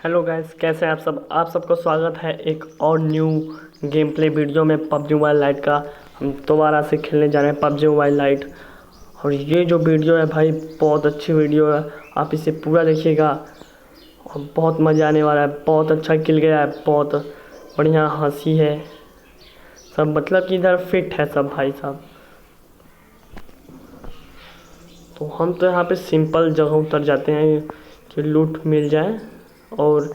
Hello guys, कैसे हैं आप सबका स्वागत है एक और न्यू गेम प्ले वीडियो में पबजी मोबाइल लाइट का। हम दोबारा से खेलने जा रहे हैं पबजी मोबाइल लाइट। और ये जो वीडियो है भाई, बहुत अच्छी वीडियो है। आप इसे पूरा देखिएगा और बहुत मज़ा आने वाला है। बहुत अच्छा किल गया है, बहुत बढ़िया हंसी है सब, मतलब कि इधर फिट है सब भाई साहब। तो हम तो यहाँ पे सिंपल जगह उतर जाते हैं कि लूट मिल जाए, और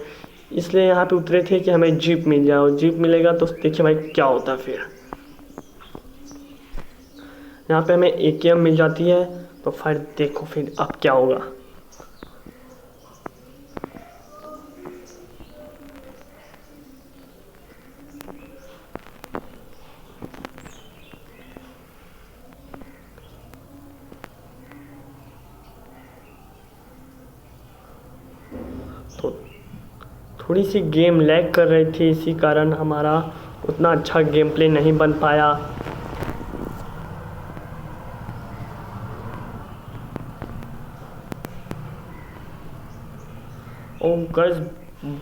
इसलिए यहाँ पे उतरे थे कि हमें जीप मिल जाए। और जीप मिलेगा तो देखिए भाई क्या होता है। फिर यहाँ पे हमें एकेएम मिल जाती है, तो फिर देखो फिर अब क्या होगा। तो थोड़ी सी गेम लैग कर रही थी, इसी कारण हमारा उतना अच्छा गेम प्ले नहीं बन पाया। और गर्ल्स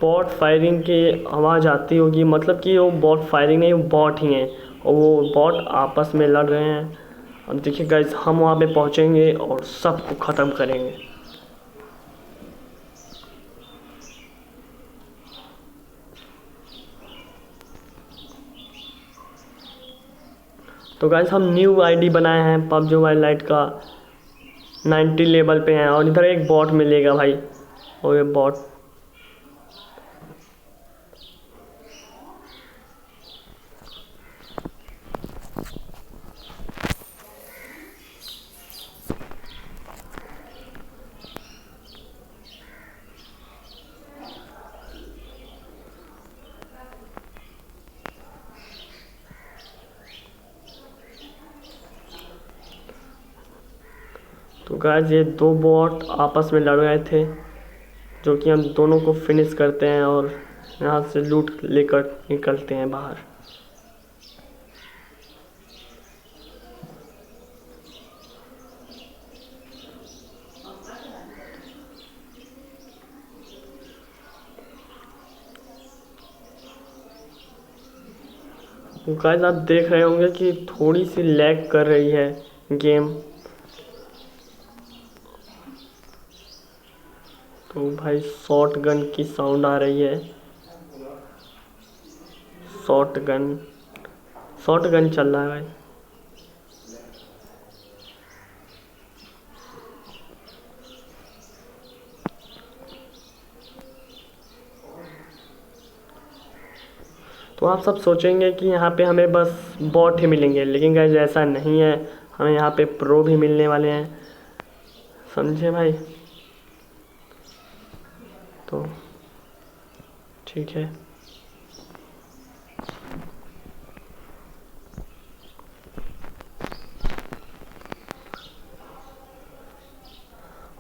बॉट फायरिंग की आवाज़ आती होगी, मतलब कि वो बॉट फायरिंग नहीं, वो बॉट ही हैं और वो बॉट आपस में लड़ रहे हैं। अब देखिए गाइस, हम वहाँ पे पहुँचेंगे और सबको ख़त्म करेंगे। तो गाइस, हम न्यू आईडी बनाए हैं पबजी मोबाइल लाइट का, 90 लेवल पे हैं। और इधर एक बॉट मिलेगा भाई, और ये बॉट तो गाइस, ये दो बॉट आपस में लड़ रहे थे, जो कि हम दोनों को फिनिश करते हैं और यहाँ से लूट लेकर निकलते हैं बाहर। तो गाइस, आप देख रहे होंगे कि थोड़ी सी लैग कर रही है गेम। तो भाई शॉट गन की साउंड आ रही है। शॉट गन चल रहा है भाई। तो आप सब सोचेंगे कि यहाँ पे हमें बस बॉट ही मिलेंगे, लेकिन गाइस ऐसा नहीं है, हमें यहाँ पे प्रो भी मिलने वाले हैं, समझे भाई। तो ठीक है।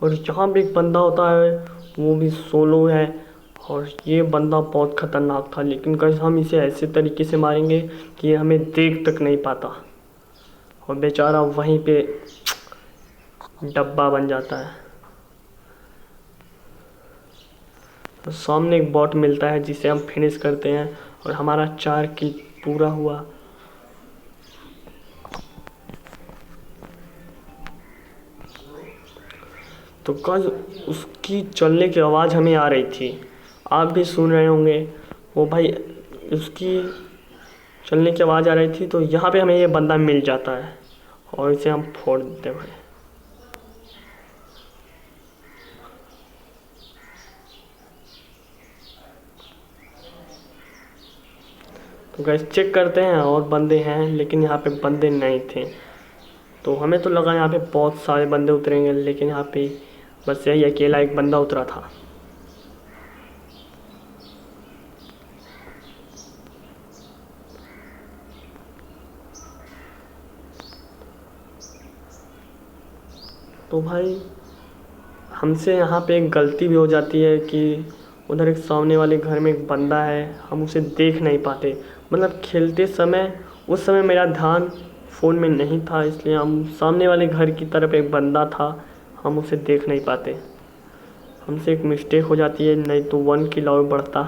और यहाँ भी एक बंदा होता है, वो भी सोलो है। और ये बंदा बहुत ख़तरनाक था, लेकिन गाइस हम इसे ऐसे तरीके से मारेंगे कि ये हमें देख तक नहीं पाता, और बेचारा वहीं पे डब्बा बन जाता है। तो सामने एक बॉट मिलता है जिसे हम फिनिश करते हैं, और हमारा 4 किल पूरा हुआ। तो गाइस, उसकी चलने की आवाज़ हमें आ रही थी, आप भी सुन रहे होंगे। वो भाई उसकी चलने की आवाज़ आ रही थी, तो यहाँ पे हमें ये बंदा मिल जाता है और इसे हम फोड़ देते हैं भाई। तो गाइस चेक करते हैं और बंदे हैं, लेकिन यहाँ पे बंदे नहीं थे। तो हमें तो लगा यहाँ पे बहुत सारे बंदे उतरेंगे, लेकिन यहाँ पे बस यही अकेला एक बंदा उतरा था। तो भाई हमसे यहाँ पे एक गलती भी हो जाती है कि उधर एक सामने वाले घर में एक बंदा है, हम उसे देख नहीं पाते। मतलब खेलते समय उस समय मेरा ध्यान फ़ोन में नहीं था, इसलिए हम सामने वाले घर की तरफ एक बंदा था, हम उसे देख नहीं पाते। हमसे एक मिस्टेक हो जाती है, नहीं तो 1 किल और बढ़ता।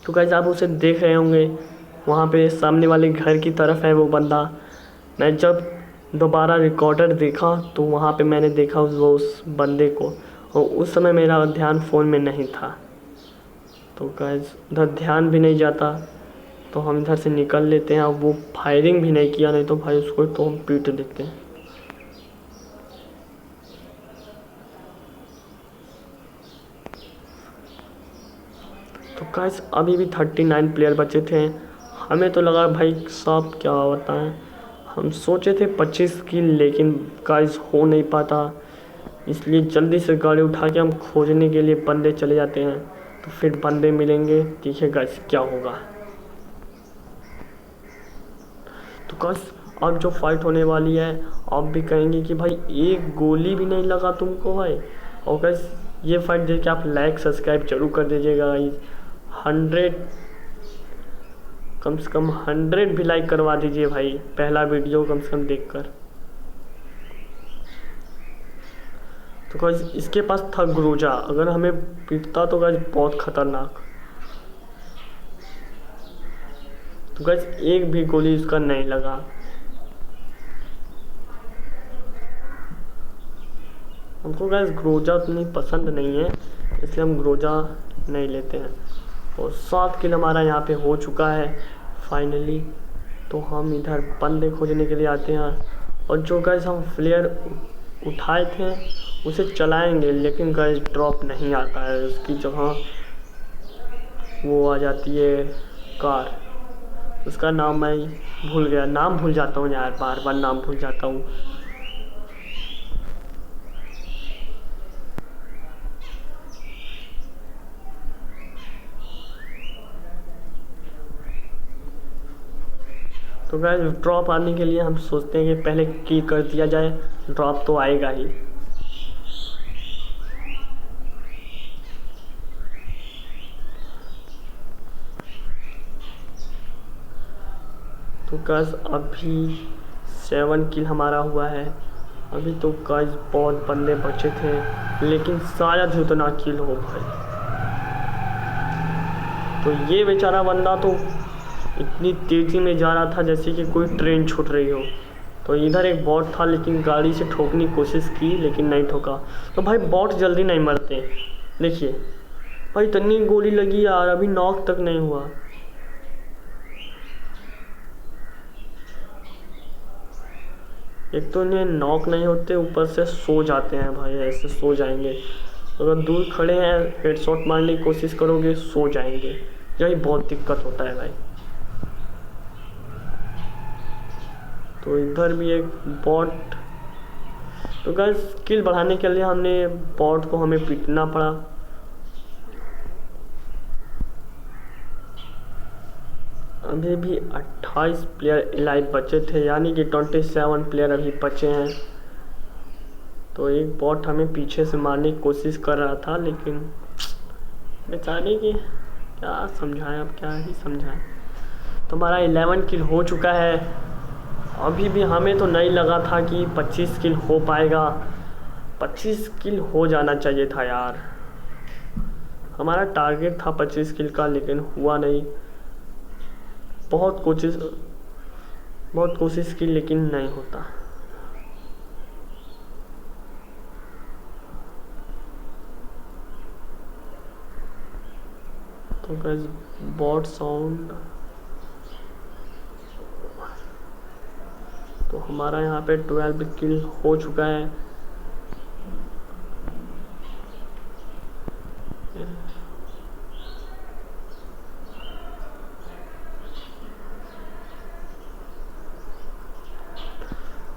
तो गाइस आप उसे देख रहे होंगे, वहाँ पे सामने वाले घर की तरफ है वो बंदा। मैं जब दोबारा रिकॉर्डर देखा तो वहाँ पे मैंने देखा उस बंदे को, और उस समय मेरा ध्यान फ़ोन में नहीं था। तो गाइस उधर ध्यान भी नहीं जाता, तो हम इधर से निकल लेते हैं। अब वो फायरिंग भी नहीं किया, नहीं तो भाई उसको तो हम पीट देते हैं। तो गाइस अभी भी 39 प्लेयर बचे थे। हमें तो लगा भाई सब क्या होता है, हम सोचे थे 25 किल, लेकिन गाइस हो नहीं पाता। इसलिए जल्दी से गाड़ी उठा के हम खोजने के लिए बंदे चले जाते हैं। तो फिर बंदे मिलेंगे, देखिए गाइस क्या होगा। तो गाइस अब जो फाइट होने वाली है, आप भी कहेंगे कि भाई एक गोली भी नहीं लगा तुमको भाई। और गाइस ये फाइट देख के आप लाइक सब्सक्राइब जरूर कर दीजिएगा गाइस। 100 कम से कम 100 भी लाइक करवा दीजिए भाई, पहला वीडियो कम से कम देखकर। तो गाइस इसके पास था ग्रोजा, अगर हमें पीटता तो गाइस बहुत खतरनाक। तो गाइस एक भी गोली उसका नहीं लगा। हमको गाइस ग्रोजा उतनी पसंद नहीं है, इसलिए हम ग्रोजा नहीं लेते हैं। और 7 किल हमारा यहाँ पे हो चुका है फाइनली। तो हम इधर बंदे खोजने के लिए आते हैं, और जो गाइस हम फ्लेयर उठाए थे उसे चलाएंगे, लेकिन गाइस ड्रॉप नहीं आता है। उसकी जगह वो आ जाती है कार, उसका नाम मैं भूल गया, नाम भूल जाता हूँ यार, बार बार नाम भूल जाता हूँ। तो गाइस ड्रॉप आने के लिए हम सोचते हैं कि पहले किल कर दिया जाए, ड्रॉप तो आएगा ही। तो गाइस अभी 7 किल हमारा हुआ है। अभी तो गाइस बहुत बंदे बचे थे, लेकिन शायद ही उतना किल हो भाई। तो ये बेचारा बंदा तो इतनी तेज़ी में जा रहा था जैसे कि कोई ट्रेन छूट रही हो। तो इधर एक बॉट था, लेकिन गाड़ी से ठोकने की कोशिश की लेकिन नहीं ठोका। तो भाई बॉट जल्दी नहीं मरते, देखिए भाई इतनी गोली लगी यार, अभी नॉक तक नहीं हुआ। एक तो इन्हें नॉक नहीं होते, ऊपर से सो जाते हैं भाई, ऐसे सो जाएंगे। अगर दूर खड़े हैं हेडशॉट मारने की कोशिश करोगे सो जाएंगे, यही बहुत दिक्कत होता है भाई। तो इधर भी एक बॉट। तो गाइस किल बढ़ाने के लिए हमने बॉट को हमें पीटना पड़ा। अभी भी 28 प्लेयर लाइव बचे थे, यानी कि 27 प्लेयर अभी बचे हैं। तो एक बॉट हमें पीछे से मारने की कोशिश कर रहा था, लेकिन बेचारे की क्या समझाएं, अब क्या ही समझाएं। तो हमारा 11 किल हो चुका है। अभी भी हमें तो नहीं लगा था कि 25 किल हो पाएगा। 25 किल हो जाना चाहिए था यार, हमारा टारगेट था 25 किल का, लेकिन हुआ नहीं। बहुत कोशिश की लेकिन नहीं होता। तो गाइस बॉट साउंड, तो हमारा यहाँ पे 12 किल हो चुका है।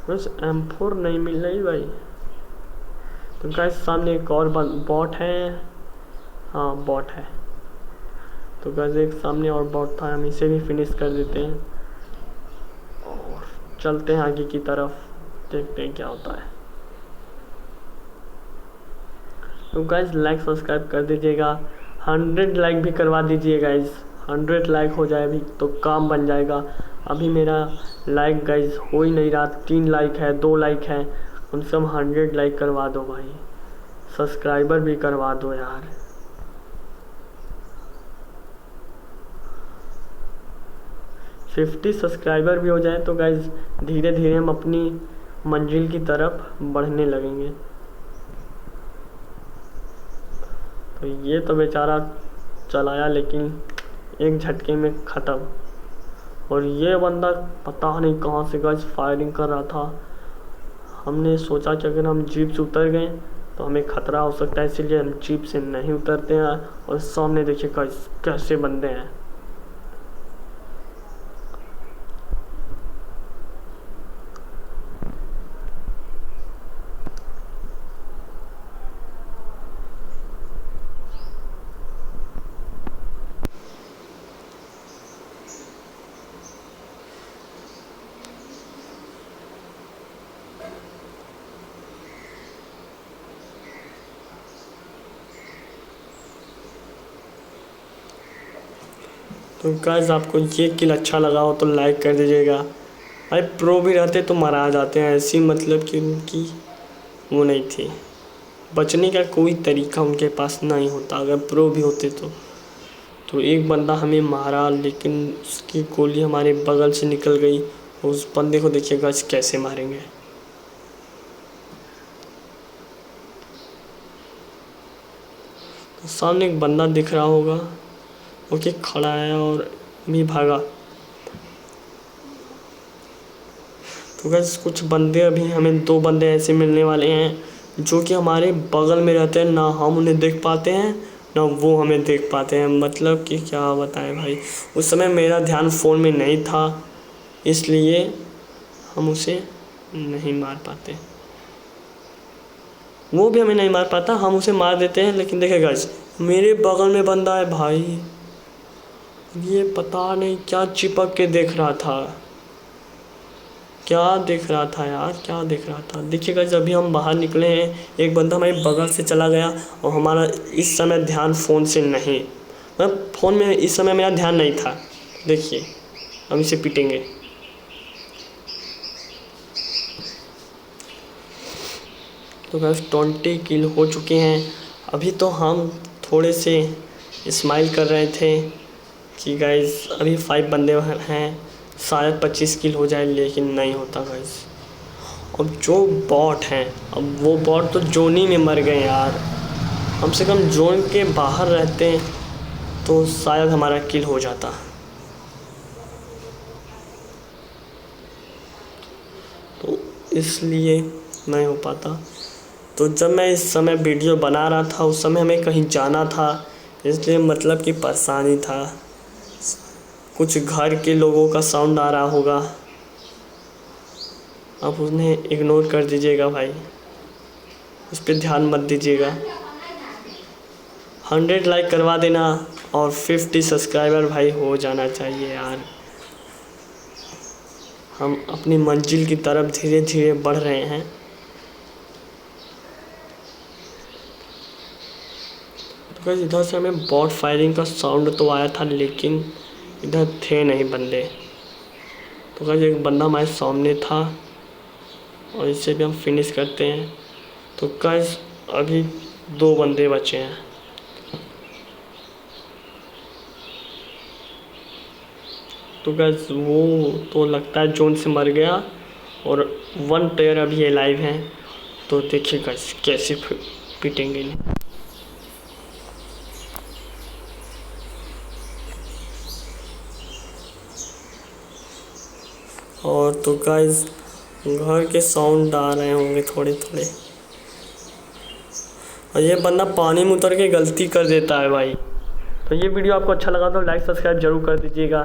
बस M4 नहीं मिल रही भाई। तो गाइस सामने एक और बॉट है, हाँ बॉट है। तो गाइस एक सामने और बॉट था, हम इसे भी फिनिश कर देते हैं और चलते हैं आगे की तरफ, देखते हैं क्या होता है। तो गाइस लाइक सब्सक्राइब कर दीजिएगा, 100 लाइक भी करवा दीजिए गाइस। 100 लाइक हो जाए भी तो काम बन जाएगा। अभी मेरा लाइक गाइस हो ही नहीं रहा, 3 लाइक है, 2 लाइक है, कम से कम 100 लाइक करवा दो भाई, सब्सक्राइबर भी करवा दो यार। $50 सब्सक्राइबर भी हो जाए तो गाइस धीरे धीरे हम अपनी मंजिल की तरफ बढ़ने लगेंगे। तो ये तो बेचारा चलाया लेकिन एक झटके में ख़त्म। और ये बंदा पता नहीं कहाँ से गाइस फायरिंग कर रहा था। हमने सोचा कि अगर हम जीप से उतर गए तो हमें ख़तरा हो सकता है, इसीलिए हम जीप से नहीं उतरते हैं। और सामने देखिए गाइस कैसे बंदे हैं। तो गाइस आपको ये किल अच्छा लगा हो तो लाइक कर दीजिएगा। भाई प्रो भी रहते तो मरा जाते हैं, ऐसी मतलब कि उनकी वो नहीं थी, बचने का कोई तरीका उनके पास नहीं होता। अगर प्रो भी होते तो एक बंदा हमें मारा लेकिन उसकी गोली हमारे बगल से निकल गई। उस बंदे को देखिए गाइस कैसे मारेंगे। तो सामने एक बंदा दिख रहा होगा, ओके खड़ा है और भी भागा। तो गाइस कुछ बंदे अभी हमें 2 बंदे ऐसे मिलने वाले हैं जो कि हमारे बगल में रहते हैं, ना हम उन्हें देख पाते हैं ना वो हमें देख पाते हैं। मतलब कि क्या बताएं भाई, उस समय मेरा ध्यान फ़ोन में नहीं था इसलिए हम उसे नहीं मार पाते, वो भी हमें नहीं मार पाता, हम उसे मार देते हैं। लेकिन देखिए गाइस मेरे बगल में बंदा है भाई, ये पता नहीं क्या चिपक के देख रहा था, क्या देख रहा था यार, क्या देख रहा था। देखिएगा जब भी हम बाहर निकले हैं एक बंदा हमारे बगल से चला गया और हमारा इस समय ध्यान फ़ोन से नहीं, मतलब फ़ोन में इस समय मेरा ध्यान नहीं था। देखिए हम इसे पीटेंगे। तो बस 20 किल हो चुके हैं। अभी तो हम थोड़े से स्माइल कर रहे थे कि गाइस अभी 5 बंदे हैं, शायद 25 किल हो जाए, लेकिन नहीं होता गाइस। अब जो बॉट हैं, अब वो बॉट तो जोन ही में मर गए यार। कम से कम जोन के बाहर रहते तो शायद हमारा किल हो जाता। तो इसलिए नहीं हो पाता। तो जब मैं इस समय वीडियो बना रहा था उस समय हमें कहीं जाना था, इसलिए मतलब कि परेशानी था। कुछ घर के लोगों का साउंड आ रहा होगा, आप उन्हें इग्नोर कर दीजिएगा भाई, उस पर ध्यान मत दीजिएगा। 100 लाइक करवा देना और 50 सब्सक्राइबर भाई हो जाना चाहिए यार। हम अपनी मंजिल की तरफ धीरे धीरे बढ़ रहे हैं। तो गाइस इधर से हमें बॉट फायरिंग का साउंड तो आया था लेकिन इधर थे नहीं बंदे। तो गाइस एक बंदा हमारे सामने था और इसे भी हम फिनिश करते हैं। तो गाइस अभी 2 बंदे बचे हैं। तो गाइस वो तो लगता है जोन से मर गया और 1 प्लेयर अभी अलाइव हैं। तो देखिए गाइस कैसे पीटेंगे इन्हें। और तो गाइस घर के साउंड आ रहे होंगे थोड़े थोड़े। और ये बंदा पानी में उतर के गलती कर देता है भाई। तो ये वीडियो आपको अच्छा लगा तो लाइक सब्सक्राइब जरूर कर दीजिएगा।